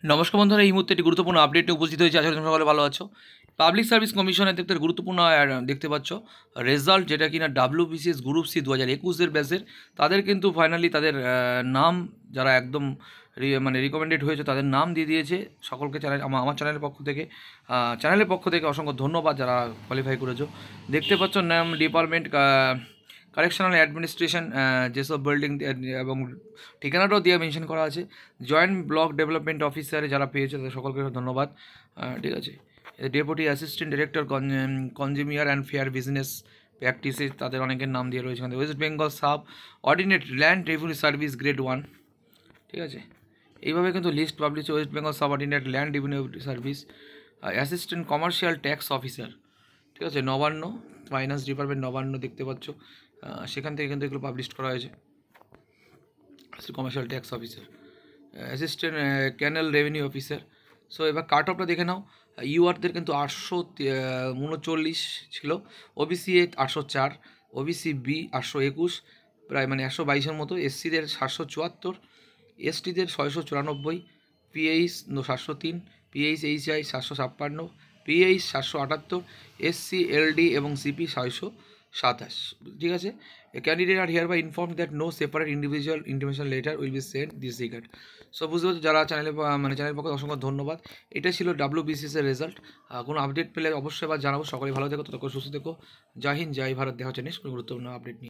নমস্কার বন্ধুরা, এই মুহূর্তে একটি গুরুত্বপূর্ণ আপডেট নিয়ে উপস্থিত হয়েছে। আশা করি তোমরা সকলে ভালো আছো। পাবলিক সার্ভিস কমিশনের দেখতে গুরুত্বপূর্ণ দেখতে পাচ্ছ রেজাল্ট, যেটা কিনা WBCS গ্রুপ সি 2021-এর ব্যাচের। তাদের কিন্তু ফাইনালি তাদের নাম, যারা একদম রিকমেন্ডেড হয়েছে, তাদের নাম দিয়ে দিয়েছে সকলকে। আমার চ্যানেলের পক্ষ থেকে অসংখ্য ধন্যবাদ যারা কোয়ালিফাই করেছো। দেখতে পাচ্ছ নাম, ডিপার্টমেন্ট, কারেকশনাল অ্যাডমিনিস্ট্রেশন, যেসব বিল্ডিং এবং ঠিকানাটাও দিয়ে মেনশন করা আছে। জয়েন্ট ব্লক ডেভেলপমেন্ট অফিসারে যারা পেয়েছে তাদের সকলকে ধন্যবাদ। ঠিক আছে, deputy assistant director consumer and fair business প্র্যাকটিসে, তাদের অনেকের নাম দিয়ে রয়েছে। West Bengal subordinate land revenue service grade 1। ঠিক আছে, এইভাবে কিন্তু list publish. West Bengal subordinate land revenue service, assistant commercial tax officer. ঠিক আছে, নবান্ন, ফাইন্যান্স ডিপার্টমেন্ট নবান্ন দেখতে পাচ্ছ, সেখান থেকে কিন্তু এগুলো পাবলিশ করা হয়েছে। কমার্শিয়াল ট্যাক্স অফিসার, অ্যাসিস্ট্যান্ট ক্যানেল রেভিনিউ অফিসার। সো এবার কাট অফটা দেখে নাও। ইউআরদের কিন্তু 839 ছিল, ওবিসি 804, ওবিসি বি 821, প্রায় 122-এর মতো। এসসিদের 774, এসটিদের 694, PH 703, PH HI 756, PH 778, SC LD এবং সিপি 627। ঠিক আছে, candidate are hereby inform that no separate individual intimation letter will be send this regard. So বুঝতে পারছো, যারা চ্যানেলের পক্ষে অসংখ্য ধন্যবাদ। এটা ছিল WBCS এর রেজাল্ট। কোনো আপডেট পেলে অবশ্যই আবার জানাবো। সকলে ভালো থেকো, ততক্ষণ সুস্থ থেকো। জয় হিন্দ, জয় ভারত। দেখা হচ্ছে নেক্সট কোনো গুরুত্বপূর্ণ আপডেট নিয়ে।